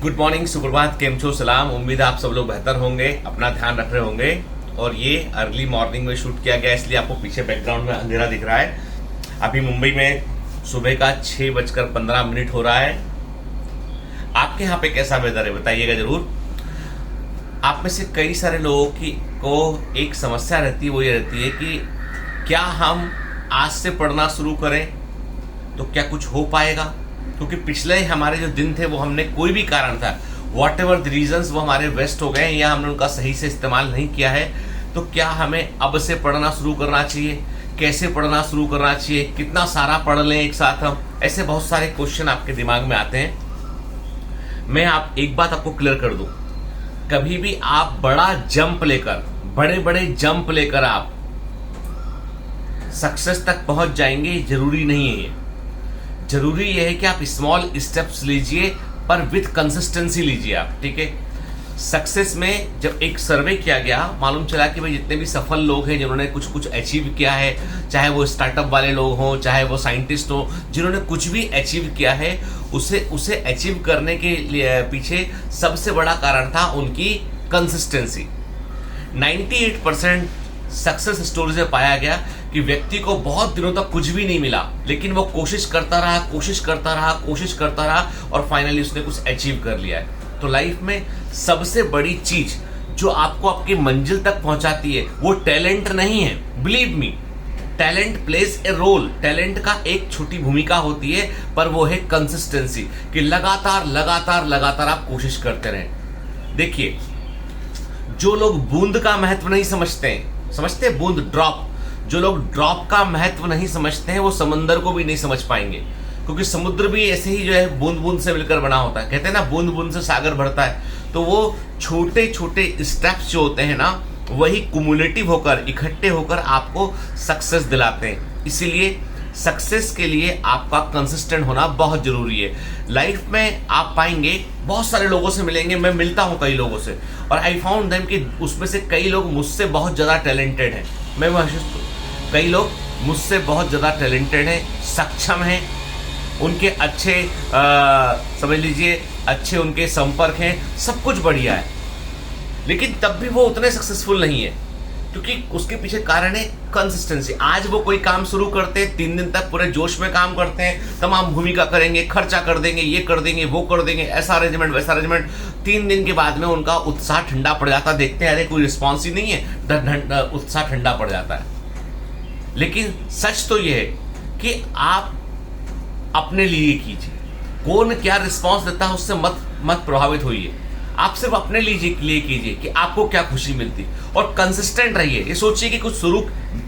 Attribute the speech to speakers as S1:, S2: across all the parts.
S1: Good morning, सुप्रभात, केम छो, सलाम। उम्मीद है आप सब लोग बेहतर होंगे, अपना ध्यान रख रहे होंगे। और ये अर्ली मॉर्निंग में शूट किया गया, इसलिए आपको पीछे बैकग्राउंड में अंधेरा दिख रहा है। अभी मुंबई में सुबह का 6:15 हो रहा है। आपके यहाँ पे कैसा वेदर है बताइएगा जरूर। आप में से कई सारे लोगों को एक समस्या रहती है, वो ये रहती है कि क्या हम आज से पढ़ना शुरू करें तो क्या कुछ हो पाएगा, क्योंकि पिछले हमारे जो दिन थे वो हमने कोई भी कारण था, वॉट एवर द रीजंस, वो हमारे वेस्ट हो गए या हमने उनका सही से इस्तेमाल नहीं किया है। तो क्या हमें अब से पढ़ना शुरू करना चाहिए, कैसे पढ़ना शुरू करना चाहिए, कितना सारा पढ़ लें एक साथ हम, ऐसे बहुत सारे क्वेश्चन आपके दिमाग में आते हैं। मैं एक बात आपको क्लियर कर दूं, कभी भी आप बड़े बड़े जंप लेकर आप सक्सेस तक पहुंच जाएंगे, जरूरी नहीं है ये। जरूरी यह है कि आप स्मॉल स्टेप्स लीजिए, पर विथ कंसिस्टेंसी लीजिए आप, ठीक है। सक्सेस में जब एक सर्वे किया गया, मालूम चला कि भाई जितने भी सफल लोग हैं जिन्होंने कुछ कुछ अचीव किया है, चाहे वो स्टार्टअप वाले लोग हों, चाहे वो साइंटिस्ट हो, जिन्होंने कुछ भी अचीव किया है, उसे अचीव करने के पीछे सबसे बड़ा कारण था उनकी कंसिस्टेंसी। 98% सक्सेस स्टोरीज में पाया गया कि व्यक्ति को बहुत दिनों तक कुछ भी नहीं मिला, लेकिन वो कोशिश करता रहा और फाइनली उसने कुछ अचीव कर लिया है। तो लाइफ में सबसे बड़ी चीज जो आपको आपकी मंजिल तक पहुंचाती है वो टैलेंट नहीं है। Believe me, talent plays a role, talent का एक छोटी भूमिका होती है, पर वो है कंसिस्टेंसी, कि लगातार आप कोशिश करते रहें। देखिए, जो लोग बूंद का महत्व नहीं समझते बूंद, ड्रॉप, जो लोग ड्रॉप का महत्व नहीं समझते हैं वो समंदर को भी नहीं समझ पाएंगे, क्योंकि समुद्र भी ऐसे ही जो है बूंद बूंद से मिलकर बना होता है। कहते हैं ना, बूंद बूंद से सागर भरता है। तो वो छोटे छोटे स्टेप्स जो होते हैं ना, वही कुमुलेटिव होकर, इकट्ठे होकर आपको सक्सेस दिलाते हैं। इसीलिए सक्सेस के लिए आपका कंसिस्टेंट होना बहुत जरूरी है। लाइफ में आप पाएंगे बहुत सारे लोगों से मिलेंगे, मैं मिलता हूं कई लोगों से, और आई फाउंड देम कि उसमें से कई लोग मुझसे बहुत ज्यादा टैलेंटेड हैं। मैं महसूस, कई लोग मुझसे बहुत ज्यादा टैलेंटेड हैं, सक्षम हैं, उनके अच्छे समझ लीजिए अच्छे उनके संपर्क हैं, सब कुछ बढ़िया है, लेकिन तब भी वो उतने सक्सेसफुल नहीं है, क्योंकि उसके पीछे कारण है कंसिस्टेंसी। आज वो कोई काम शुरू करते हैं, 3 दिन तक पूरे जोश में काम करते हैं, तमाम भूमिका करेंगे, खर्चा कर देंगे, ये कर देंगे, वो कर देंगे, ऐसा अरेंजमेंट वैसा अरेंजमेंट। 3 दिन के बाद में उनका उत्साह ठंडा पड़ जाता, देखते हैं अरे कोई रिस्पॉन्स ही नहीं है, उत्साह ठंडा पड़ जाता है। लेकिन सच तो ये है कि आप अपने लिए कीजिए, कौन क्या रिस्पॉन्स देता है उससे मत प्रभावित होइए। आप सिर्फ अपने लिए कीजिए कि आपको क्या खुशी मिलती, और कंसिस्टेंट रहिए। ये सोचिए कि कुछ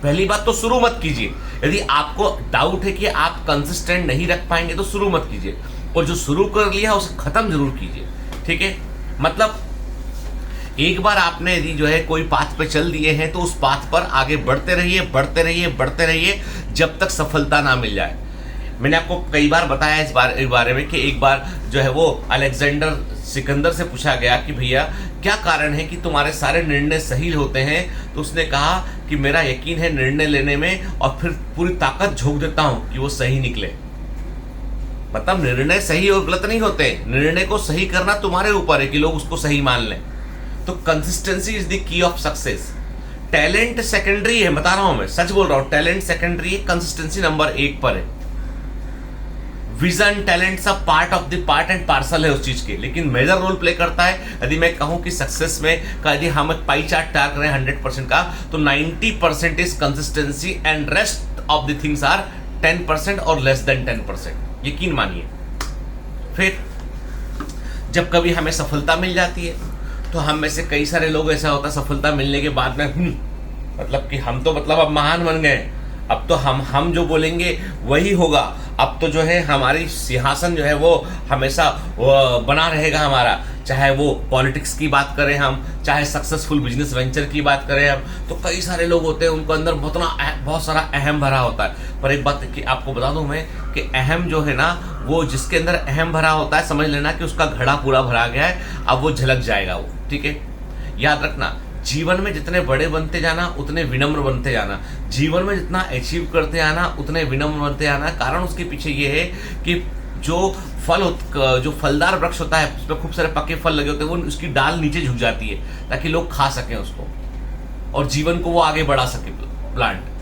S1: पहली बात तो शुरू मत कीजिए। यदि आपको डाउट है कि आप कंसिस्टेंट नहीं रख पाएंगे तो शुरू मत कीजिए, और जो शुरू कर लिया उसे खत्म जरूर कीजिए, ठीक है। मतलब एक बार आपने यदि जो है कोई पाथ पे चल दिए हैं तो उस पाथ पर आगे बढ़ते रहिए जब तक सफलता ना मिल जाए। मैंने आपको कई बार बताया इस बारे में कि एक बार जो है वो अलेक्जेंडर सिकंदर से पूछा गया कि भैया क्या कारण है कि तुम्हारे सारे निर्णय सही होते हैं, तो उसने कहा कि मेरा यकीन है निर्णय लेने में, और फिर पूरी ताकत झोंक देता हूं कि वो सही निकले। मतलब निर्णय सही और गलत नहीं होते, निर्णय को सही करना तुम्हारे ऊपर है कि लोग उसको सही मान लें। तो consistency is the key of success. Talent secondary है, बता रहा हूं मैं, सच बोल रहा हूं, टैलेंट सेकेंडरी है, कंसिस्टेंसी नंबर 1 पर है। विजन, टैलेंट सब पार्ट एंड पार्सल है उस चीज के, लेकिन मेजर रोल प्ले करता है। यदि मैं कहूं कि सक्सेस में यदि हम एक पाई चार्ट तैयार करें 100% का, तो 90% is consistency and rest of the things are 10% और लेस देन 10%, यकीन मानिए। फिर जब कभी हमें सफलता मिल जाती है तो हम में से कई सारे लोग, ऐसा होता है सफलता मिलने के बाद में मतलब कि हम तो मतलब अब महान बन गए, अब तो हम जो बोलेंगे वही होगा, अब तो जो है हमारी सिंहासन जो है वो हमेशा बना रहेगा हमारा। चाहे वो पॉलिटिक्स की बात करें हम, चाहे सक्सेसफुल बिजनेस वेंचर की बात करें हम, तो कई सारे लोग होते हैं उनको अंदर बहुत सारा अहम भरा होता है। पर एक बात कि आपको बता दूं मैं कि अहम जो है ना, वो जिसके अंदर अहम भरा होता है, समझ लेना कि उसका घड़ा पूरा भरा गया है, अब वो झलक जाएगा वो, ठीक है। याद रखना, जीवन में जितने बड़े बनते जाना उतने विनम्र बनते जाना, जीवन में जितना अचीव करते आना उतने विनम्र बनते आना। कारण उसके पीछे ये है कि जो जो फलदार वृक्ष होता है उस पर खूब सारे पके फल लगे होते हैं, वो उसकी डाल नीचे झुक जाती है ताकि लोग खा सकें उसको और जीवन को वो आगे बढ़ा सके प्लांट।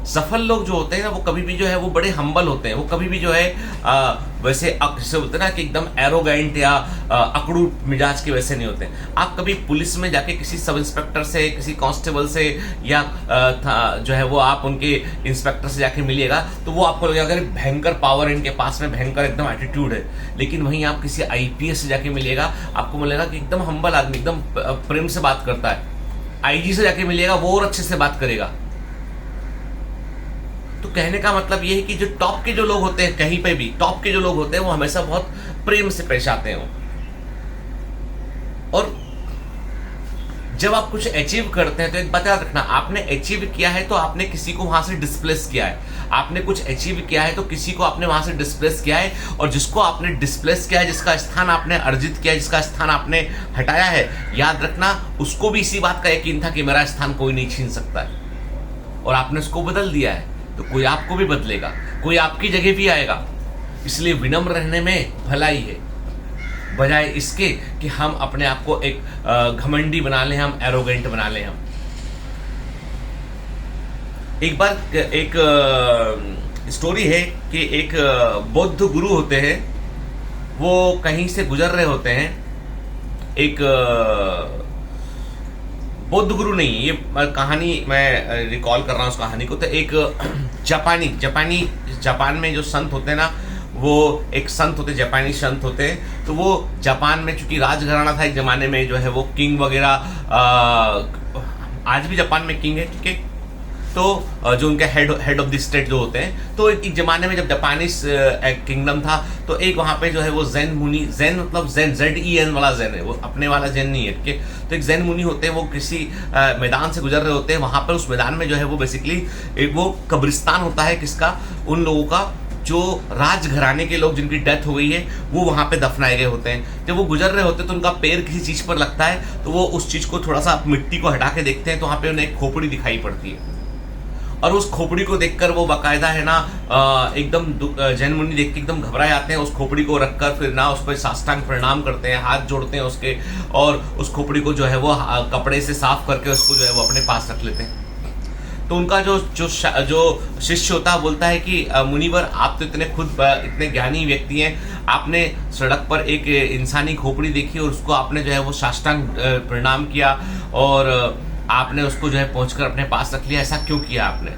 S1: सफल लोग जो होते हैं ना वो कभी भी जो है वो बड़े हम्बल होते हैं, वो कभी भी जो है वैसे जैसे होते हैं ना कि एकदम एरोगेंट या अकड़ू मिजाज के वैसे नहीं होते। आप कभी पुलिस में जाके किसी सब इंस्पेक्टर से, किसी कांस्टेबल से या जो है वो आप उनके इंस्पेक्टर से जाके मिलिएगा तो वो आपको लगेगा अगर भयंकर पावर इनके पास में, भयंकर एकदम एटीट्यूड है। लेकिन वहीं आप किसी आईपीएस से जाके मिलिएगा, आपको मिलेगा कि एकदम हम्बल आदमी, एकदम प्रेम से बात करता है। आईजी से जाके मिलिएगा वो और अच्छे से बात करेगा। तो कहने का मतलब ये है कि जो टॉप के जो लोग होते हैं, कहीं पे भी टॉप के जो लोग होते हैं वो हमेशा बहुत प्रेम से पेश आते हैं। और जब आप कुछ अचीव करते हैं तो एक बात याद रखना, आपने अचीव किया है तो आपने किसी को वहां से डिस्प्लेस किया है। आपने कुछ अचीव किया है तो किसी को आपने वहां से डिस्प्लेस किया है, और जिसको आपने डिस्प्लेस किया है, जिसका स्थान आपने अर्जित किया है, जिसका स्थान आपने हटाया है, याद रखना उसको भी इसी बात का यकीन था कि मेरा स्थान कोई नहीं छीन सकता है, और आपने उसको बदल दिया है। तो कोई आपको भी बदलेगा, कोई आपकी जगह भी आएगा। इसलिए विनम्र रहने में भलाई है, बजाय इसके कि हम अपने आप को एक घमंडी बना लें, हम एरोगेंट बना लें। हम एक बार एक स्टोरी है कि एक बौद्ध गुरु होते हैं, वो कहीं से गुजर रहे होते हैं। एक बौद्ध गुरु नहीं, ये कहानी मैं रिकॉल कर रहा हूँ उस कहानी को। तो एक जापान में जो संत होते हैं ना, वो एक संत होते, जापानी संत होते हैं। तो वो जापान में चूंकि राजघराना था एक जमाने में, जो है वो किंग वगैरह, आज भी जापान में किंग है, ठीक है। तो जो उनके हेड ऑफ द स्टेट जो होते हैं, तो एक जमाने में जब जापानीज किंगडम था तो एक वहां पे जो है वो जैन मुनि, जैन मतलब जैन ZEN वाला जैन है, वो अपने वाला जैन नहीं है, ठीक है। तो एक जैन मुनि होते हैं, वो किसी मैदान से गुजर रहे होते हैं। वहां पर उस मैदान में जो है वो बेसिकली एक वो कब्रिस्तान होता है, किसका, उन लोगों का जो राजघराने के लोग जिनकी डेथ हो गई है, वो वहां पे दफनाए गए होते हैं। जब वो गुजर रहे होते हैं तो उनका पैर किसी चीज पर लगता है, तो वो उस चीज को थोड़ा सा मिट्टी को हटा के देखते हैं, तो वहां पे उन्हें एक खोपड़ी दिखाई पड़ती है। और उस खोपड़ी को देखकर वो बाकायदा है ना एकदम जैन मुनि देख के एकदम घबराए आते हैं। उस खोपड़ी को रखकर फिर ना उस पर साष्टांग प्रणाम करते हैं, हाथ जोड़ते हैं उसके, और उस खोपड़ी को जो है वो कपड़े से साफ करके उसको जो है वो अपने पास रख लेते हैं। तो उनका जो शिष्य होता है बोलता है कि मुनिवर, आप तो इतने ज्ञानी व्यक्ति हैं, आपने सड़क पर एक इंसानी खोपड़ी देखी और उसको आपने जो है वो साष्टांग प्रणाम किया और आपने उसको जो है पहुंचकर अपने पास रख लिया, ऐसा क्यों किया आपने?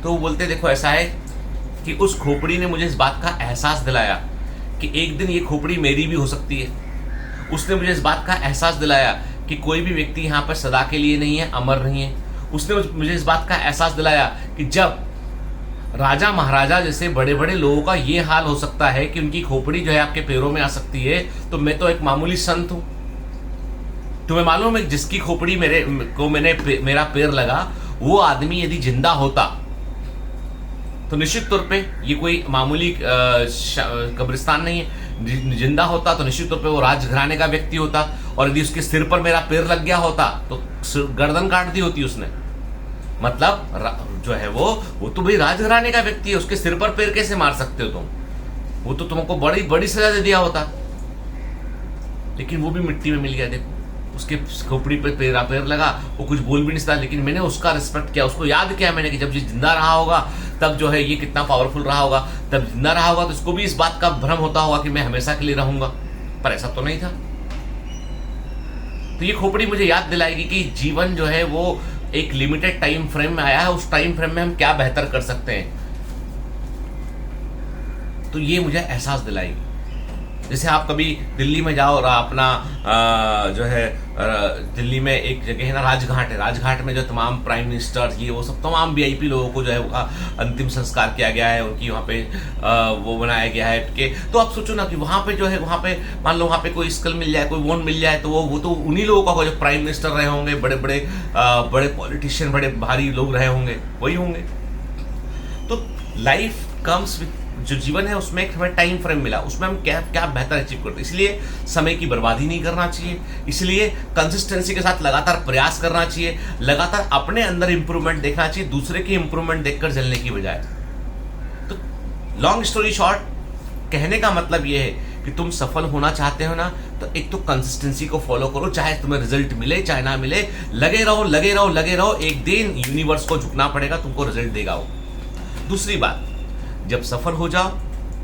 S1: तो वो बोलते देखो ऐसा है कि उस खोपड़ी ने मुझे इस बात का एहसास दिलाया कि एक दिन ये खोपड़ी मेरी भी हो सकती है। उसने मुझे इस बात का एहसास दिलाया कि कोई भी व्यक्ति यहाँ पर सदा के लिए नहीं है, अमर नहीं है। उसने मुझे इस बात का एहसास दिलाया कि जब राजा महाराजा जैसे बड़े बड़े लोगों का ये हाल हो सकता है कि उनकी खोपड़ी जो है आपके पैरों में आ सकती है, तो मैं तो एक मामूली संत हूं। तुम्हें मालूम है जिसकी खोपड़ी मेरा पैर लगा, वो आदमी यदि जिंदा होता तो निश्चित तौर पे ये कोई मामूली कब्रिस्तान नहीं है, जिंदा होता तो निश्चित तौर पे वो राजघराने का व्यक्ति होता, और यदि उसके सिर पर मेरा पैर लग गया होता तो गर्दन काट दी होती उसने। मतलब जो है वो तो भाई राजघराने का व्यक्ति है, उसके सिर पर पैर कैसे मार सकते हो तुम? वो तो तुमको बड़ी बड़ी सजा दे दिया होता। लेकिन वो भी मिट्टी में मिल गया। देखो उसके खोपड़ी पे पैर लगा, वो कुछ बोल भी नहीं सकता, लेकिन मैंने उसका रिस्पेक्ट किया, उसको याद किया मैंने कि जब ये जिंदा रहा होगा तब जो है ये कितना पावरफुल रहा होगा, तब जिंदा रहा होगा तो इसको भी इस बात का भ्रम होता होगा कि मैं हमेशा के लिए रहूंगा, पर ऐसा तो नहीं था। तो ये खोपड़ी मुझे याद दिलाएगी कि जीवन जो है वो एक लिमिटेड टाइम फ्रेम में आया है, उस टाइम फ्रेम में हम क्या बेहतर कर सकते हैं। तो ये मुझे एहसास दिलाएगी। जैसे आप कभी दिल्ली में जाओ और अपना जो है दिल्ली में एक जगह है ना, राजघाट है, राजघाट में जो तमाम प्राइम मिनिस्टर ये वो सब तमाम VIP लोगों को जो है अंतिम संस्कार किया गया है, उनकी वहाँ पे वो बनाया गया है के। तो आप सोचो ना कि वहाँ पे जो है, वहाँ पे मान लो वहाँ पे कोई स्कल मिल जाए, कोई वोन मिल जाए, तो वो तो उन्हीं लोगों का होगा जो प्राइम मिनिस्टर रहे होंगे, बड़े बड़े पॉलिटिशियन, बड़े भारी लोग रहे होंगे, वही होंगे। तो लाइफ कम्स विथ, जो जीवन है उसमें एक हमें टाइम फ्रेम मिला, उसमें हम क्या बेहतर अचीव करते हैं। इसलिए समय की बर्बादी नहीं करना चाहिए, इसलिए कंसिस्टेंसी के साथ लगातार प्रयास करना चाहिए, लगातार अपने अंदर इंप्रूवमेंट देखना चाहिए, दूसरे की इंप्रूवमेंट देखकर जलने की बजाय। तो लॉन्ग स्टोरी शॉर्ट, कहने का मतलब ये है कि तुम सफल होना चाहते हो ना, तो एक तो कंसिस्टेंसी को फॉलो करो, चाहे तुम्हें रिजल्ट मिले चाहे ना मिले, लगे रहो लगे रहो लगे रहो, एक दिन यूनिवर्स को झुकना पड़ेगा, तुमको रिजल्ट देगा वो। दूसरी बात, जब सफल हो जाओ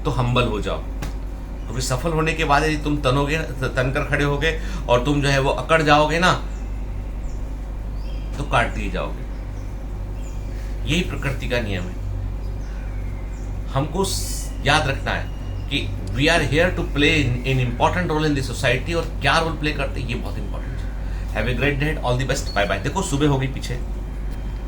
S1: तो हम्बल हो जाओ, क्योंकि सफल होने के बाद यदि तुम तनकर खड़े होगे और तुम जो है वो अकड़ जाओगे ना, तो काट दिए जाओगे। यही प्रकृति का नियम है। हमको याद रखना है कि we are here to play in important role in the society, और क्या रोल प्ले करते हैं ये बहुत इंपॉर्टेंट है। Have a great day, all the best, bye bye. देखो सुबह होगी पीछे।